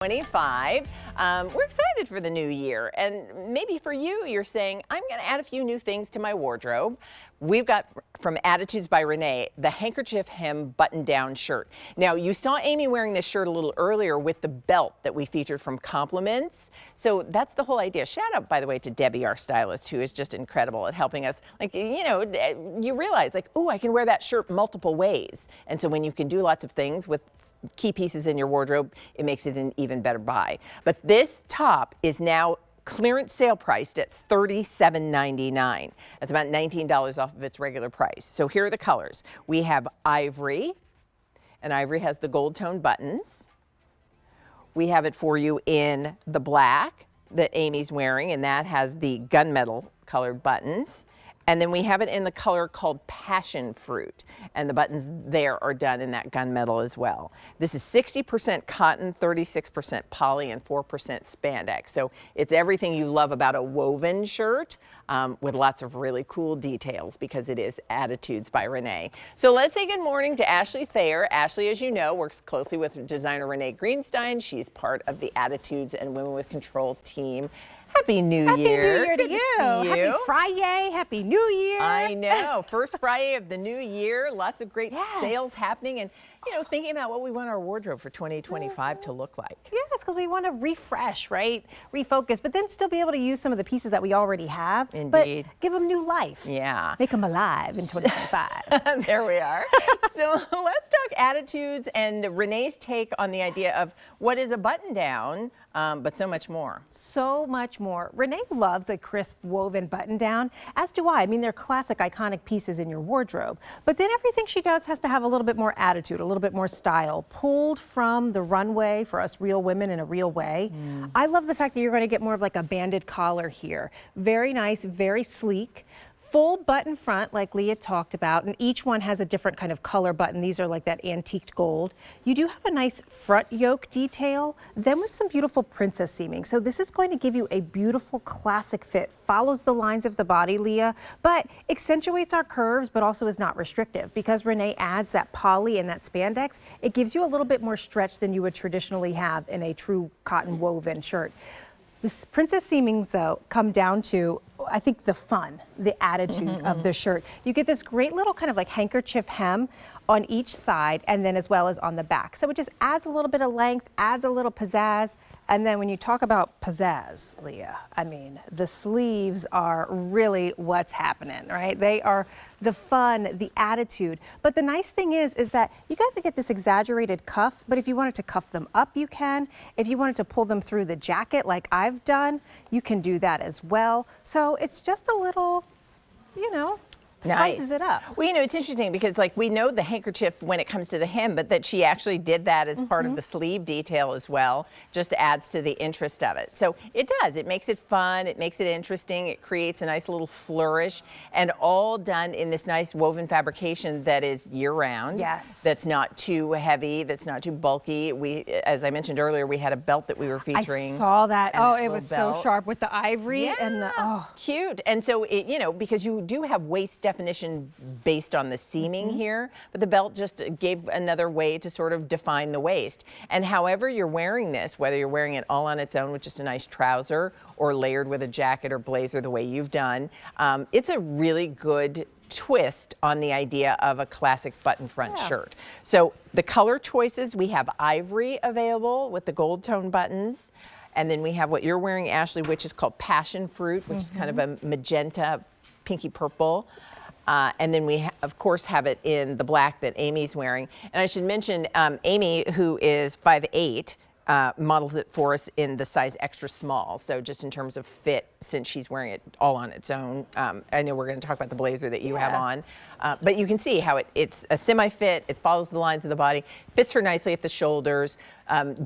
25. We're excited for the new year, and maybe for you, you're saying, I'm going to add a few new things to my wardrobe. We've got from Attitudes by Renee, the handkerchief-hem button-down shirt. Now, you saw Amy wearing this shirt a little earlier with the belt that we featured from Compliments. So that's the whole idea. Shout out, by the way, to Debbie, our stylist, who is just incredible at helping us. Like, you know, you realize, like, oh, I can wear that shirt multiple ways. And so when you can do lots of things with key pieces in your wardrobe, it makes it an even better buy. But this top is now clearance sale priced at $37.99. That's about $19 off of its regular price. So here are the colors. We have ivory, and ivory has the gold tone buttons. We have it for you in the black that Amy's wearing, and that has the gunmetal colored buttons. And then we have it in the color called Passion Fruit, and the buttons there are done in that gunmetal as well. This is 60% cotton, 36% poly, and 4% spandex. So it's everything you love about a woven shirt with lots of really cool details, because it is Attitudes by Renee. So let's say good morning to Ashley Thayer. Ashley, as you know, works closely with designer Renee Greenstein. She's part of the Attitudes and Women with Control team. Happy New Year. Happy New Year to you. Happy Friday. Happy New Year. I know. First Friday of the new year. Lots of great sales happening. And, you know, thinking about what we want our wardrobe for 2025 to look like. Yes, because we want to refresh, right? Refocus, but then still be able to use some of the pieces that we already have. Indeed. But give them new life. Yeah. Make them alive in 2025. There we are. So let's talk Attitudes and Renee's take on the idea of what is a button down, but so much more. So much more. Renee loves a crisp woven button down, as do I. I mean, they're classic, iconic pieces in your wardrobe. But then everything she does has to have a little bit more attitude, a little bit more style, pulled from the runway for us real women in a real way. I love the fact that you're going to get more of like a banded collar here. Very nice, very sleek. Full button front, like Leah talked about, and each one has a different kind of color button. These are like that antiqued gold. You do have a nice front yoke detail, then with some beautiful princess seaming. So this is going to give you a beautiful classic fit. Follows the lines of the body, Leah, but accentuates our curves, but also is not restrictive. Because Renee adds that poly and that spandex, it gives you a little bit more stretch than you would traditionally have in a true cotton woven shirt. The princess seamings, though, come down to, I think, the fun, the attitude of the shirt. You get this great little kind of like handkerchief hem on each side, and then as well as on the back. So it just adds a little bit of length, adds a little pizzazz. And then when you talk about pizzazz, Leah, I mean, the sleeves are really what's happening, right? They are the fun, the attitude. But the nice thing is that you got to get this exaggerated cuff, but if you wanted to cuff them up, you can. If you wanted to pull them through the jacket like I've done, you can do that as well. So it's just a little, you know, spices it up. Well, you know, it's interesting because, like, we know the handkerchief when it comes to the hem, but that she actually did that as part of the sleeve detail as well, just adds to the interest of it. So it does. It makes it fun. It makes it interesting. It creates a nice little flourish, and all done in this nice woven fabrication that is year-round. Yes. That's not too heavy. That's not too bulky. We, as I mentioned earlier, we had a belt that we were featuring. I saw that. Oh, it was so sharp with the ivory and the, cute. And so, it, you know, because you do have waist definition based on the seaming here, but the belt just gave another way to sort of define the waist. And however you're wearing this, whether you're wearing it all on its own with just a nice trouser or layered with a jacket or blazer the way you've done, it's a really good twist on the idea of a classic button front shirt. So the color choices, we have ivory available with the gold tone buttons. And then we have what you're wearing, Ashley, which is called Passion Fruit, which is kind of a magenta, pinky purple. And then we, of course, have it in the black that Amy's wearing. And I should mention, Amy, who is 5'8", models it for us in the size extra small. So just in terms of fit, since she's wearing it all on its own. I know we're going to talk about the blazer that you have on. But you can see how it's a semi-fit. It follows the lines of the body, fits her nicely at the shoulders,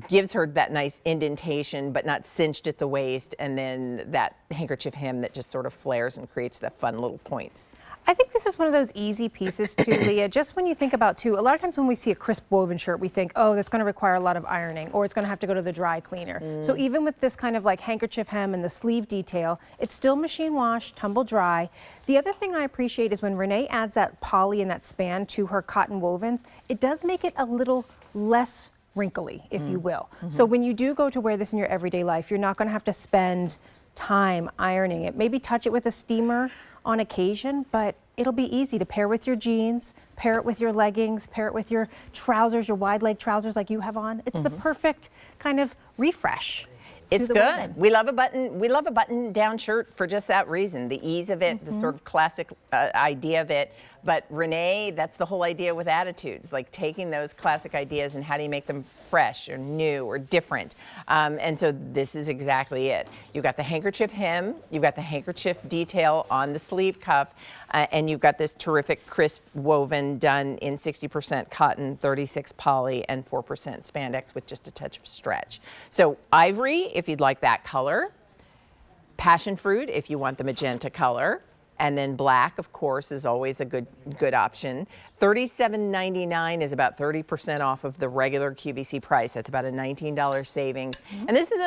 gives her that nice indentation, but not cinched at the waist. And then that handkerchief hem that just sort of flares and creates the fun little points. I think this is one of those easy pieces too, Leah. Just when you think about too, a lot of times when we see a crisp woven shirt, we think, oh, that's going to require a lot of ironing, or it's going to have to go to the dry cleaner. So even with this kind of like handkerchief hem and the sleeve detail, it's still machine wash, tumble dry. The other thing I appreciate is when Renee adds that poly and that span to her cotton wovens, it does make it a little less wrinkly, if you will. So when you do go to wear this in your everyday life, you're not going to have to spend time ironing it. Maybe touch it with a steamer on occasion, but it'll be easy to pair with your jeans, pair it with your leggings, pair it with your trousers, your wide leg trousers like you have on. It's the perfect kind of refresh. It's good. We love a button down shirt for just that reason, the ease of it, the sort of classic idea of it. But Renee, that's the whole idea with attitudes, like taking those classic ideas and how do you make them fresh or new or different. And so this is exactly it. You've got the handkerchief hem, you've got the handkerchief detail on the sleeve cuff, and you've got this terrific crisp woven done in 60% cotton, 36 poly, and 4% spandex with just a touch of stretch. So ivory, if you'd like that color, passion fruit, if you want the magenta color, and then black, of course, is always a good option. $37.99 is about 30% off of the regular QVC price. That's about a $19 savings. And this is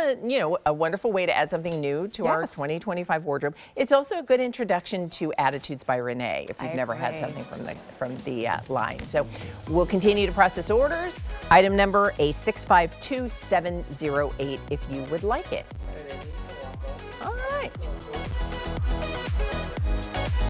a wonderful way to add something new to our 2025 wardrobe. It's also a good introduction to Attitudes by Renee if you've never had something from the line. So we'll continue to process orders. Item number A652708 if you would like it. All right.